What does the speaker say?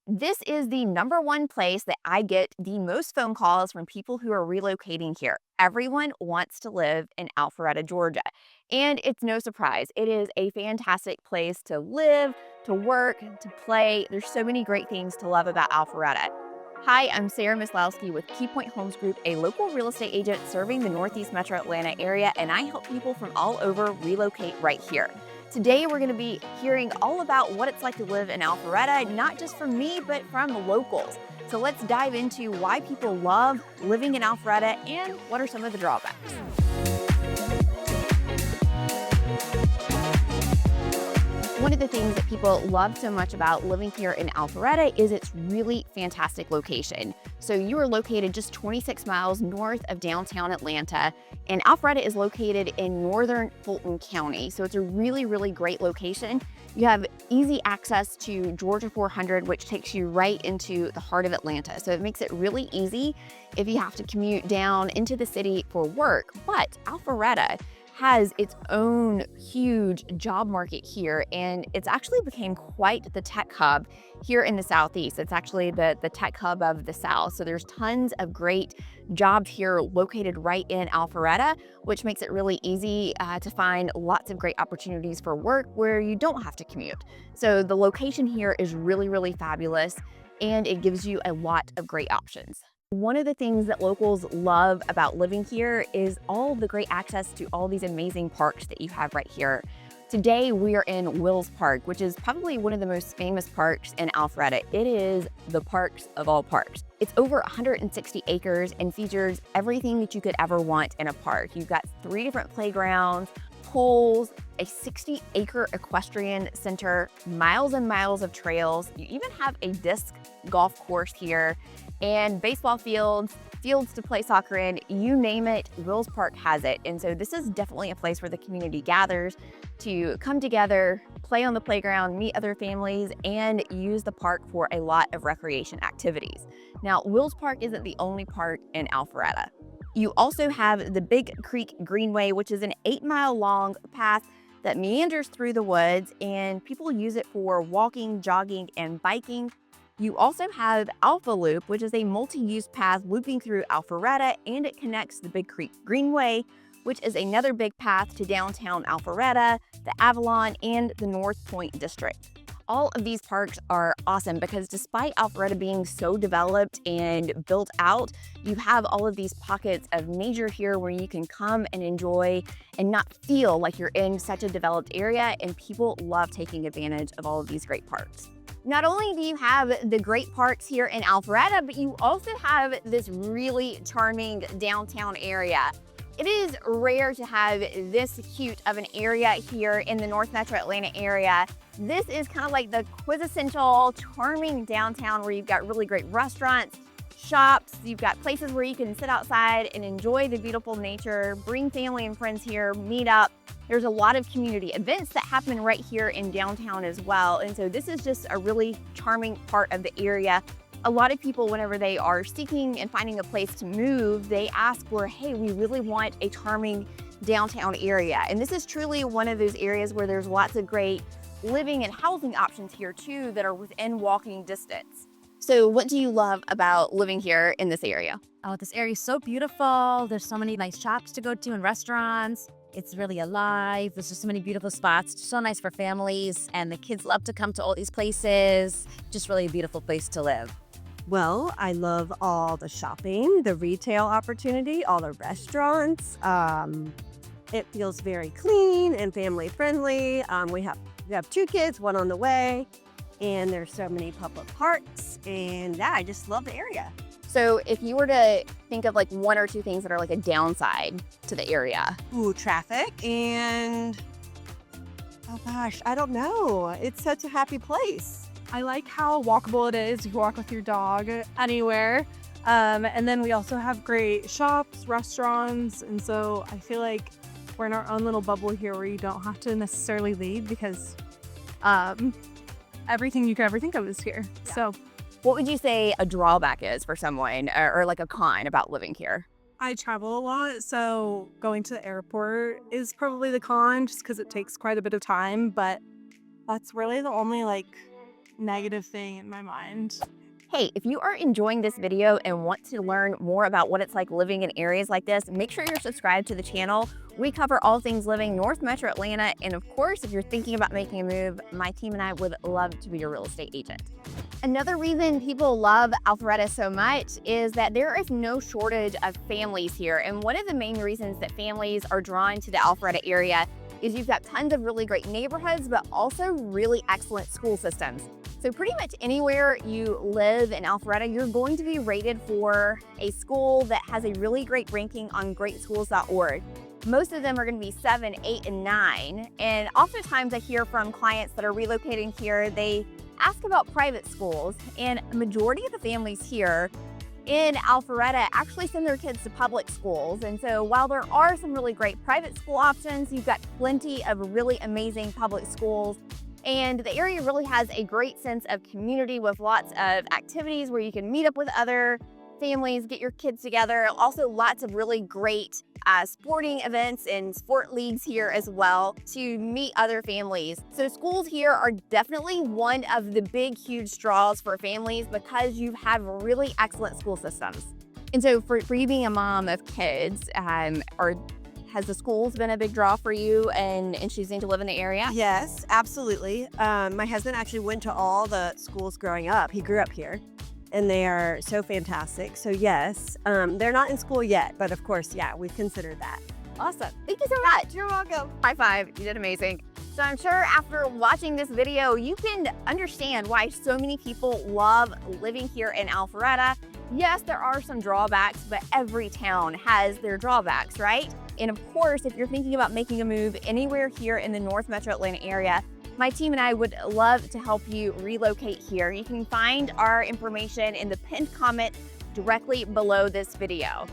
This is the number one place that I get the most phone calls from people who are relocating here. Everyone wants to live in Alpharetta, Georgia. And it's no surprise. It is a fantastic place to live, to work, to play. There's so many great things to love about Alpharetta. Hi, I'm Sarah Mislowski with KeyPoint Homes Group, a local real estate agent serving the Northeast Metro Atlanta area, and I help people from all over relocate right here. Today, we're going to be hearing all about what it's like to live in Alpharetta, not just from me, but from locals. So let's dive into why people love living in Alpharetta and what are some of the drawbacks. One of the things that people love so much about living here in Alpharetta is its really fantastic location. So you are located just 26 miles north of downtown Atlanta, and Alpharetta is located in northern Fulton County. So it's a really, really great location. You have easy access to Georgia 400, which takes you right into the heart of Atlanta. So it makes it really easy if you have to commute down into the city for work. But Alpharetta has its own huge job market here, and it's actually became quite the tech hub here in the Southeast. It's actually the tech hub of the South. So there's tons of great jobs here located right in Alpharetta, which makes it really easy to find lots of great opportunities for work where you don't have to commute. So the location here is really, really fabulous, and it gives you a lot of great options. One of the things that locals love about living here is all the great access to all these amazing parks that you have right here. Today, we are in Wills Park, which is probably one of the most famous parks in Alpharetta. It is the parks of all parks. It's over 160 acres and features everything that you could ever want in a park. You've got 3 different playgrounds, pools, a 60-acre equestrian center, miles and miles of trails. You even have a disc golf course here, and baseball fields, fields to play soccer in, you name it, Wills Park has it. And so this is definitely a place where the community gathers to come together, play on the playground, meet other families, and use the park for a lot of recreation activities. Now, Wills Park isn't the only park in Alpharetta. You also have the Big Creek Greenway, which is an 8-mile long path that meanders through the woods, and people use it for walking, jogging, and biking. You also have Alpha Loop, which is a multi-use path looping through Alpharetta, and it connects the Big Creek Greenway, which is another big path to downtown Alpharetta, the Avalon, and the North Point District. All of these parks are awesome because despite Alpharetta being so developed and built out, you have all of these pockets of nature here where you can come and enjoy and not feel like you're in such a developed area, and people love taking advantage of all of these great parks. Not only do you have the great parks here in Alpharetta, but you also have this really charming downtown area. It is rare to have this cute of an area here in the North Metro Atlanta area. This is kind of like the quintessential charming downtown where you've got really great restaurants, shops, you've got places where you can sit outside and enjoy the beautiful nature, bring family and friends here, meet up. There's a lot of community events that happen right here in downtown as well. And so this is just a really charming part of the area. A lot of people, whenever they are seeking and finding a place to move, they ask for, hey, we really want a charming downtown area. And this is truly one of those areas where there's lots of great living and housing options here too that are within walking distance. So what do you love about living here in this area? Oh, this area is so beautiful. There's so many nice shops to go to and restaurants. It's really alive. There's just so many beautiful spots. So nice for families. And the kids love to come to all these places. Just really a beautiful place to live. Well, I love all the shopping, the retail opportunity, all the restaurants. It feels very clean and family friendly. We have 2 kids, 1 on the way, and there's so many public parks. And yeah, I just love the area. So if you were to think of like 1 or 2 things that are like a downside to the area. Ooh, traffic and oh gosh, I don't know. It's such a happy place. I like how walkable it is. You can walk with your dog anywhere. And then we also have great shops, restaurants. And so I feel like we're in our own little bubble here where you don't have to necessarily leave because everything you could ever think of is here. Yeah. So What would you say a drawback is for someone or like a con about living here? I travel a lot. So going to the airport is probably the con just because it takes quite a bit of time. But that's really the only negative thing in my mind. Hey, if you are enjoying this video and want to learn more about what it's like living in areas like this, make sure you're subscribed to the channel. We cover all things living North Metro Atlanta. And of course, if you're thinking about making a move, my team and I would love to be your real estate agent. Another reason people love Alpharetta so much is that there is no shortage of families here. And one of the main reasons that families are drawn to the Alpharetta area is you've got tons of really great neighborhoods, but also really excellent school systems. So pretty much anywhere you live in Alpharetta, you're going to be rated for a school that has a really great ranking on greatschools.org. Most of them are going to be 7, 8, and 9. And oftentimes I hear from clients that are relocating here, they ask about private schools, and a majority of the families here in Alpharetta actually send their kids to public schools. And so while there are some really great private school options, you've got plenty of really amazing public schools. And the area really has a great sense of community with lots of activities where you can meet up with other families, get your kids together. Also lots of really great sporting events and sport leagues here as well to meet other families. So schools here are definitely one of the big, huge draws for families because you have really excellent school systems. And so for you being a mom of kids, has the schools been a big draw for you and choosing to live in the area? Yes, absolutely. My husband actually went to all the schools growing up. He grew up here, and they are so fantastic. So yes, they're not in school yet, but of course, yeah, we've considered that. Awesome. Thank you so much. You're welcome. High five. You did amazing. So I'm sure after watching this video, you can understand why so many people love living here in Alpharetta. Yes, there are some drawbacks, but every town has their drawbacks, right? And of course, if you're thinking about making a move anywhere here in the North Metro Atlanta area, my team and I would love to help you relocate here. You can find our information in the pinned comment directly below this video.